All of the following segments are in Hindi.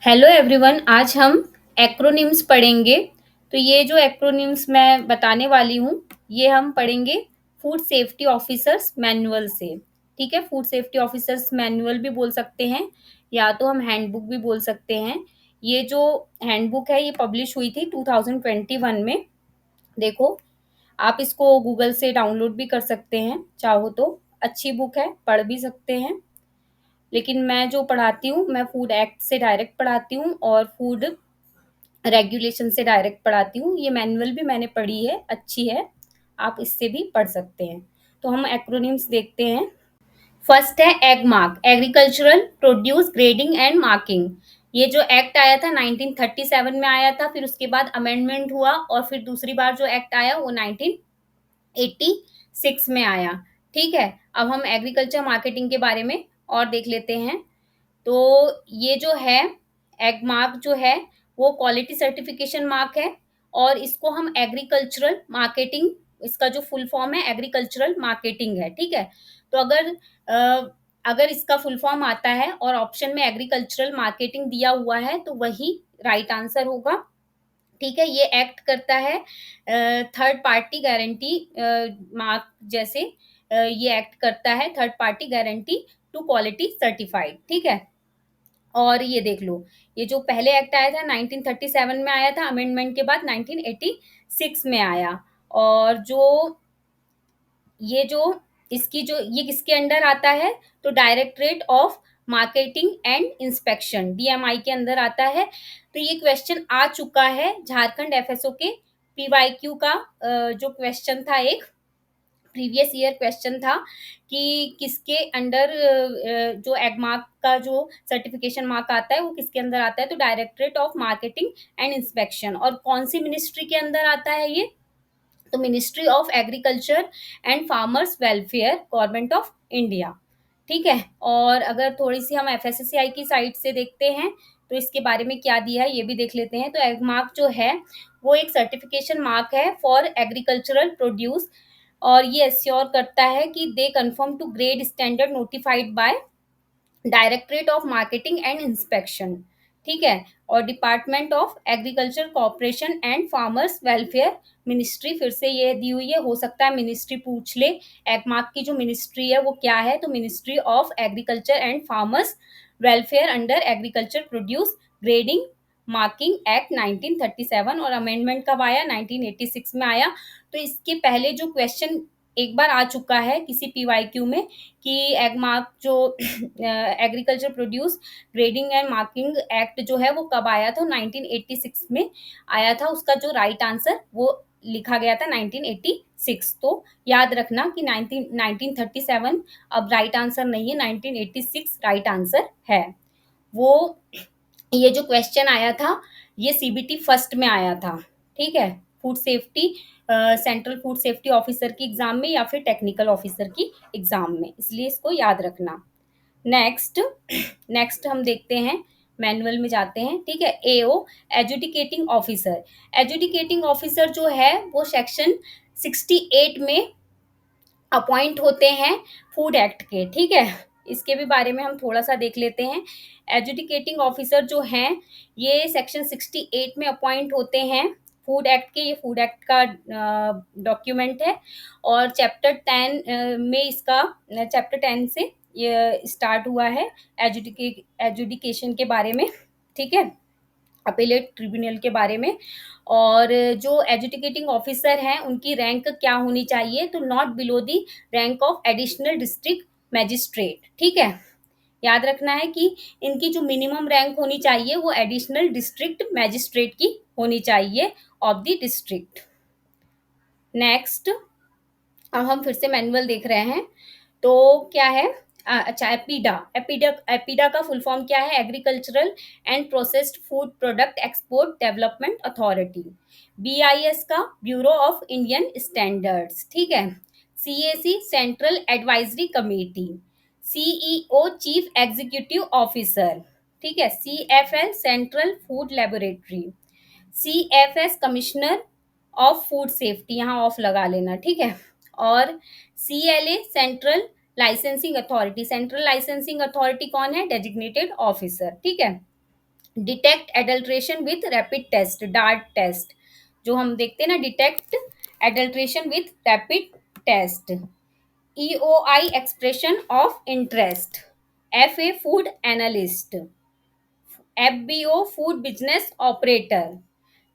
हेलो एवरीवन, आज हम एक्रोनिम्स पढ़ेंगे। तो ये जो एक्रोनिम्स मैं बताने वाली हूँ, ये हम पढ़ेंगे फूड सेफ्टी ऑफिसर्स मैनुअल से। ठीक है, फूड सेफ्टी ऑफिसर्स मैनुअल भी बोल सकते हैं या तो हम हैंडबुक भी बोल सकते हैं। ये जो हैंडबुक है ये पब्लिश हुई थी 2021 में। देखो, आप इसको गूगल से डाउनलोड भी कर सकते हैं, चाहो तो। अच्छी बुक है, पढ़ भी सकते हैं। लेकिन मैं जो पढ़ाती हूँ, मैं फूड एक्ट से डायरेक्ट पढ़ाती हूँ और फूड रेगुलेशन से डायरेक्ट पढ़ाती हूँ। ये मैनुअल भी मैंने पढ़ी है, अच्छी है, आप इससे भी पढ़ सकते हैं। तो हम एक्रोनिम्स देखते हैं। फर्स्ट है egg mark, agricultural produce grading and marking. ये जो एक्ट आया था 1937 में आया था, फिर उसके बाद अमेंडमेंट हुआ और फिर दूसरी बार जो एक्ट आया वो 1986 में आया। ठीक है, अब हम एग्रीकल्चर मार्केटिंग के बारे में और देख लेते हैं। तो ये जो है एग मार्क जो है वो क्वालिटी सर्टिफिकेशन मार्क है और इसको हम एग्रीकल्चरल मार्केटिंग, इसका जो फुल फॉर्म है एग्रीकल्चरल मार्केटिंग है। ठीक है, तो अगर इसका फुल फॉर्म आता है और ऑप्शन में एग्रीकल्चरल मार्केटिंग दिया हुआ है तो वही राइट आंसर होगा। ठीक है, ये एक्ट करता है थर्ड पार्टी गारंटी मार्क जैसे। ये एक्ट करता है third party guarantee to quality certified. ठीक है, और ये देख लो, ये जो पहले एक्ट आया था 1937 में आया था, अमेंडमेंट के बाद 1986 में आया। और जो ये जो इसकी जो ये किसके अंडर आता है, तो directorate of marketing and inspection, DMI के अंदर आता है। तो ये क्वेश्चन आ चुका है झारखंड एफएसओ के पीवाईक्यू का। जो क्वेश्चन था, एक प्रीवियस ईयर क्वेश्चन था कि किसके अंडर जो एग मार्क का जो सर्टिफिकेशन मार्क आता है वो किसके अंदर आता है, तो directorate of marketing and inspection. और कौन सी मिनिस्ट्री के अंदर आता है ये, तो ministry of agriculture and farmers welfare, government of India. ठीक है, और अगर थोड़ी सी हम एफएसएससीआई की साइट से देखते हैं तो इसके बारे में क्या दिया है ये भी देख लेते हैं। तो एग मार्क जो है वो एक सर्टिफिकेशन मार्क है फॉर एग्रीकल्चरल प्रोड्यूस और ये एश्योर करता है कि they confirm to grade standard notified by directorate of marketing and inspection. ठीक है, और department of agriculture cooperation and farmers welfare ministry, फिर से ये दी हुई है, हो सकता है मिनिस्ट्री पूछ ले। एगमार्क की जो मिनिस्ट्री है वो क्या है, तो ministry of agriculture and farmers welfare under agriculture produce grading marking act 1937। और अमेंडमेंट कब आया, 1986 में आया। तो इसके पहले जो क्वेश्चन एक बार आ चुका है किसी पीवाईक्यू में कि एगमार्क जो agriculture produce grading and marking act जो है वो कब आया था, 1986 में आया था। उसका जो राइट आंसर वो लिखा गया था 1986। तो याद रखना कि 1937 अब राइट आंसर नहीं है, 1986 राइट आंसर है। वो ये जो क्वेश्चन आया था ये सीबीटी फर्स्ट में आया था। ठीक है, food safety central food safety officer की एग्जाम में या फिर टेक्निकल ऑफिसर की एग्जाम में, इसलिए इसको याद रखना। नेक्स्ट नेक्स्ट हम देखते हैं, मैनुअल में जाते हैं। ठीक है, एओ एजुडिकेटिंग ऑफिसर। एजुडिकेटिंग ऑफिसर जो है वो सेक्शन 68 में अपॉइंट होते हैं फूड एक्ट के। ठीक है, इसके भी बारे में हम थोड़ा सा देख लेते हैं। एजुडिकेटिंग ऑफिसर जो हैं ये सेक्शन 68 में अपॉइंट होते हैं फूड एक्ट के। ये फूड एक्ट का डॉक्यूमेंट है और चैप्टर 10 में इसका, चैप्टर 10 से ये स्टार्ट हुआ है एजुडिकेशन के बारे में। ठीक है, अपीलेट ट्रिब्यूनल के बारे में। और जो एजुकेटिंग ऑफिसर हैं उनकी रैंक क्या होनी चाहिए, तो not below the rank of additional district magistrate. ठीक है, याद रखना है कि इनकी जो मिनिमम रैंक होनी चाहिए वो एडिशनल डिस्ट्रिक्ट मैजिस्ट्रेट की होनी चाहिए ऑफ द डिस्ट्रिक्ट। नेक्स्ट, अब हम फिर से मैनुअल देख रहे हैं। तो क्या है, अच्छा, एपीडा। एपीडा का फुल फॉर्म क्या है, agricultural and processed food product export development authority. BIS का ब्यूरो ऑफ इंडियन स्टैंडर्ड्स। ठीक है, CAC central advisory committee. CEO chief executive officer. ठीक है, CFL central food laboratory. CFS commissioner of food safety, यहाँ ऑफ लगा लेना। ठीक है, और CLA central licensing authority. Central licensing authority कौन है, डेजिग्नेटेड ऑफिसर। ठीक है, detect adulteration with rapid test, dart test, जो हम देखते हैं ना, detect adulteration with rapid test. EOI expression of interest, FA food analyst, FBO food business operator,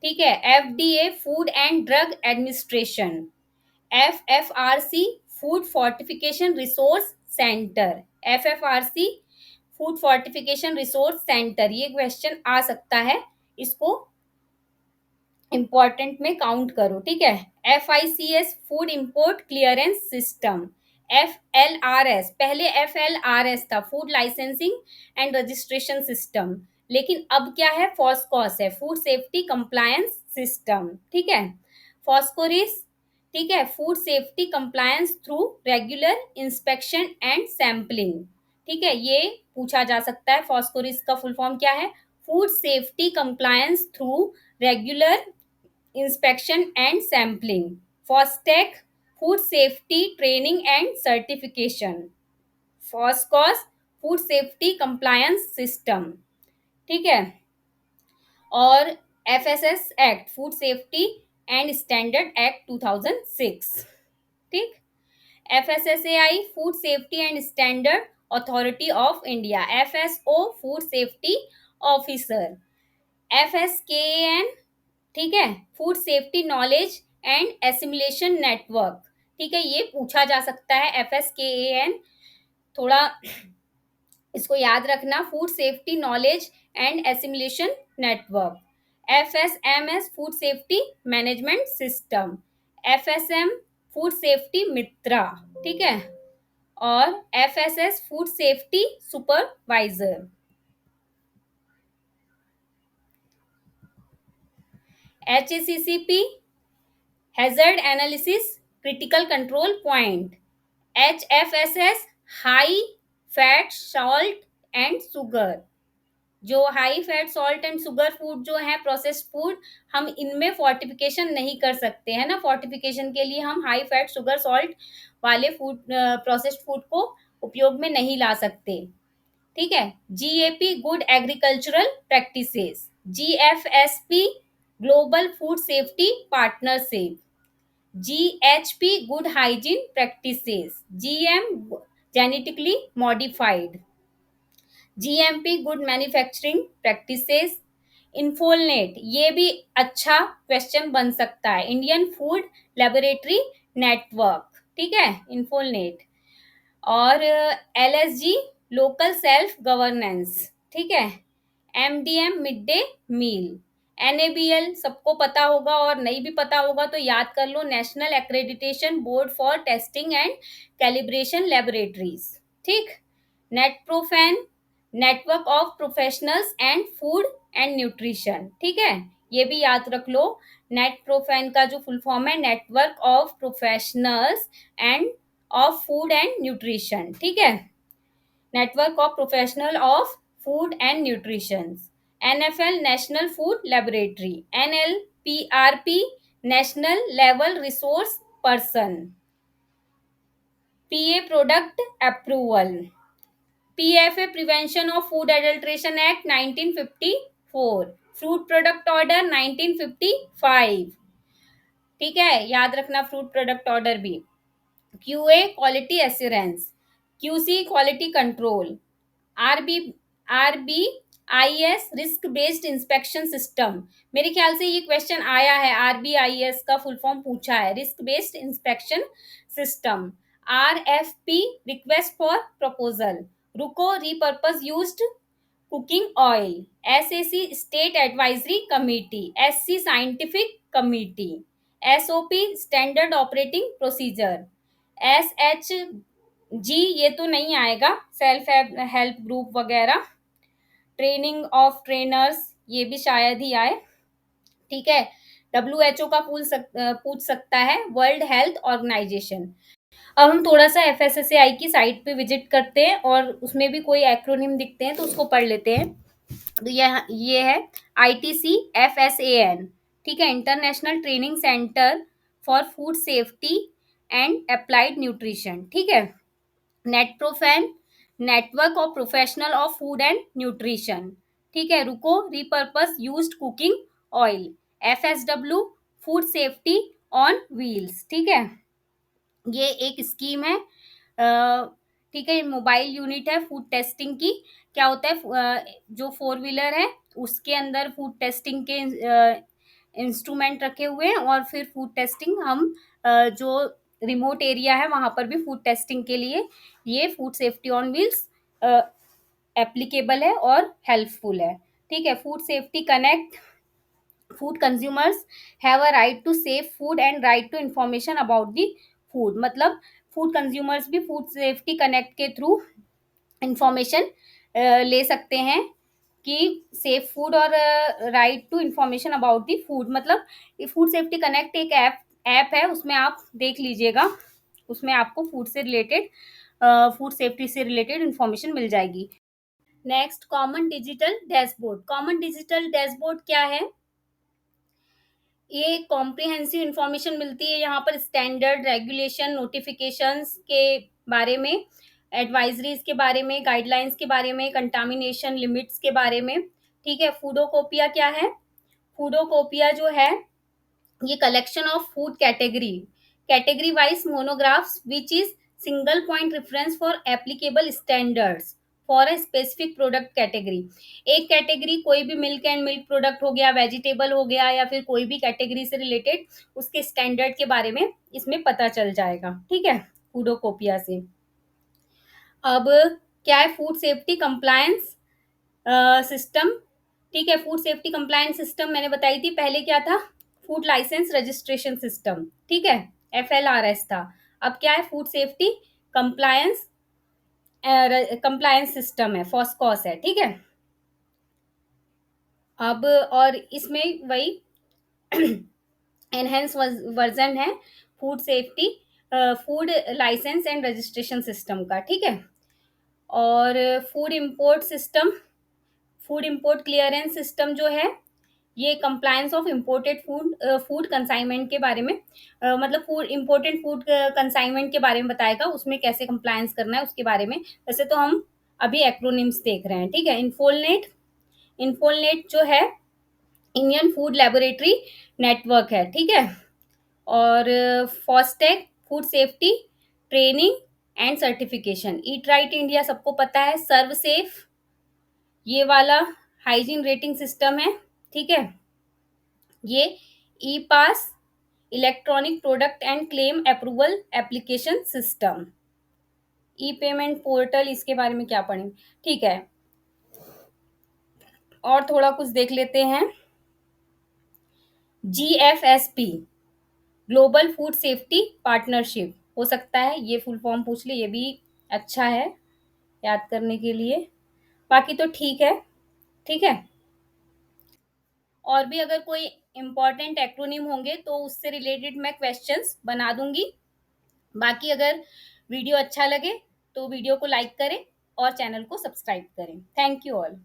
ठीक है, FDA food and drug administration, FFRC food fortification resource centre, FFRC food fortification resource centre, ये क्वेश्चन आ सकता है, इसको इंपॉर्टेंट में काउंट करो, ठीक है। FICS food import clearance system, FLRS, पहले FLRS था, food licensing and registration system, लेकिन अब क्या है, फॉस्कॉस है, फूड सेफ्टी कंप्लायंस सिस्टम, ठीक है। फॉस्कोरिस, ठीक है, food safety compliance through regular inspection and sampling, ठीक है, ये पूछा जा सकता है। फॉस्कोरिस का फुल फॉर्म क्या है, food safety compliance through regular inspection and sampling, FOSTEC food safety training and certification, FOSCOS food safety compliance system, ठीक है। और FSS act, food safety and standard act 2006, ठीक। FSSAI food safety and standard authority of India, FSO food safety officer, FSKAN, ठीक है, food safety knowledge and assimilation network, ठीक है, ये पूछा जा सकता है। FSKAN, थोड़ा इसको याद रखना, food safety knowledge and assimilation network. FSMS food safety management system, FSM food safety Mitra, ठीक है, और FSS food safety supervisor. HACCP hazard analysis critical control point, HFSS high fat salt and sugar, जो high fat salt and sugar food जो है प्रोसेस्ड फूड, हम इनमें फोर्टिफिकेशन नहीं कर सकते हैं ना, फोर्टिफिकेशन के लिए हम हाई फैट शुगर सॉल्ट वाले फूड प्रोसेस्ड फूड को उपयोग में नहीं ला सकते, ठीक है। GAP good agricultural practices, GFSP global food safety partnership, GHP good hygiene practices, GM genetically modified, GMP good manufacturing practices, InFoLNet, ये भी अच्छा क्वेश्चन बन सकता है, इंडियन फूड लेबोरेटरी नेटवर्क, ठीक है, इन्फोलनेट। और LSG लोकल सेल्फ गवर्नेंस, ठीक है, MDM mid day meal, NABL सबको पता होगा, और नहीं भी पता होगा तो याद कर लो, national accreditation board for testing and calibration laboratories, ठीक। NetProFaN network of professionals and food and nutrition, ठीक है, ये भी याद रख लो। नेटप्रोफेन का जो फुल फॉर्म है, network of professionals end of food and nutrition, ठीक है, network of professional of food and nutrition. NFL national food laboratory, NLPRP national level resource person, PA product approval, PFA prevention of food adulteration act 1954, fruit product order 1955, ठीक है, याद रखना फ्रूट प्रोडक्ट ऑर्डर भी। QA quality assurance, QC quality control, RB RBIS risk based inspection system, मेरे ख्याल से ये क्वेश्चन आया है, RBIS का फुल फॉर्म पूछा है, risk based inspection system. RFP request for proposal, RUCO repurpose used cooking oil, SAC state advisory committee, SC scientific committee, SOP standard operating procedure, SHG ये तो नहीं आएगा, सेल्फ हेल्प ग्रुप वगैरह, ट्रेनिंग ऑफ ट्रेनर्स ये भी शायद ही आए, ठीक है। WHO का पूछ सकता है, वर्ल्ड हेल्थ ऑर्गेनाइजेशन। अब हम थोड़ा सा FSSAI की साइट पे विजिट करते हैं, और उसमें भी कोई एक्रोनिम दिखते हैं तो उसको पढ़ लेते हैं। तो ये है ITC-FSAN, ठीक है, international training centre for food safety and applied nutrition, ठीक है। NetProFaN network of professional of food and nutrition, ठीक है, RUCO repurpose used cooking oil, FSW food safety on wheels, ठीक है। ये एक स्कीम है, ठीक है, मोबाइल यूनिट है फूड टेस्टिंग की। क्या होता है, जो फोर व्हीलर है उसके अंदर फूड टेस्टिंग के इंस्ट्रूमेंट रखे हुए हैं, और फिर फूड टेस्टिंग हम जो रिमोट एरिया है वहां पर भी फूड टेस्टिंग के लिए ये food safety on wheels applicable है और हेल्पफुल है, ठीक है। Food safety connect food consumers have a right to safe food and right to information about the food, मतलब फूड कंज्यूमर्स भी फूड सेफ्टी कनेक्ट के थ्रू इंफॉर्मेशन ले सकते हैं कि सेफ फूड, और right to information about the food, मतलब फूड सेफ्टी कनेक्ट एक ऐप है, उसमें आप देख लीजिएगा, उसमें आपको फूड से रिलेटेड फूड सेफ्टी से रिलेटेड इंफॉर्मेशन मिल जाएगी। Next, common digital dashboard. Common digital dashboard क्या है, ये कॉम्प्रिहेंसिव इंफॉर्मेशन मिलती है यहाँ पर स्टैंडर्ड, रेगुलेशन, नोटिफिकेशंस के बारे में, एडवाइजरीज के बारे में, गाइडलाइंस के बारे में, कंटामिनेशन लिमिट्स के बारे में, ठीक है। फूडोकोपिया क्या है, फूडोकोपिया जो है ये collection of food category wise monographs which is single point reference for applicable standards for a specific product category. एक कैटेगरी कोई भी मिल्क एंड मिल्क प्रोडक्ट हो गया, वेजिटेबल हो गया, या फिर कोई भी कैटेगरी से रिलेटेड उसके स्टैंडर्ड के बारे में इसमें पता चल जाएगा, ठीक है, फूडोकोपिया से। अब क्या है, फूड सेफ्टी कंप्लायंस सिस्टम, ठीक है। फूड सेफ्टी कंप्लायंस सिस्टम मैंने बताई थी पहले, क्या था, फूड लाइसेंस रजिस्ट्रेशन सिस्टम, ठीक है, FLRS था। अब क्या है, food safety compliance compliance system है, फॉस्कॉस है, ठीक है। अब और इसमें वही एनहेंस वर्जन है food safety food licence and registration system का, ठीक है। और फूड इंपोर्ट क्लियरेंस सिस्टम जो है, ये compliance of imported food consignment के बारे में, मतलब फूड इम्पोर्टेड फूड कंसाइनमेंट के बारे में बताएगा, उसमें कैसे कंप्लायंस करना है उसके बारे में। वैसे तो हम अभी एक्रोनिम्स देख रहे हैं, ठीक है। इन्फोलनेट जो है इंडियन फूड लेबोरेटरी नेटवर्क है, ठीक है। और FoSTaC food safety training and certification. Eat right India सबको पता है, सर्व सेफ ये वाला हाइजीन रेटिंग सिस्टम है, ठीक है। ये e pass electronic product and claim approval application system. E payment portal, इसके बारे में क्या पढ़ेंगे, ठीक है। और थोड़ा कुछ देख लेते हैं। GFSP global food safety partnership, हो सकता है ये फुल फॉर्म पूछ ले, ये भी अच्छा है याद करने के लिए। बाकी तो ठीक है, ठीक है। और भी अगर कोई इम्पोर्टेंट एक्रोनिम होंगे तो उससे रिलेटेड मैं क्वेश्चंस बना दूंगी। बाकी अगर वीडियो अच्छा लगे तो वीडियो को लाइक करें और चैनल को सब्सक्राइब करें। Thank you all.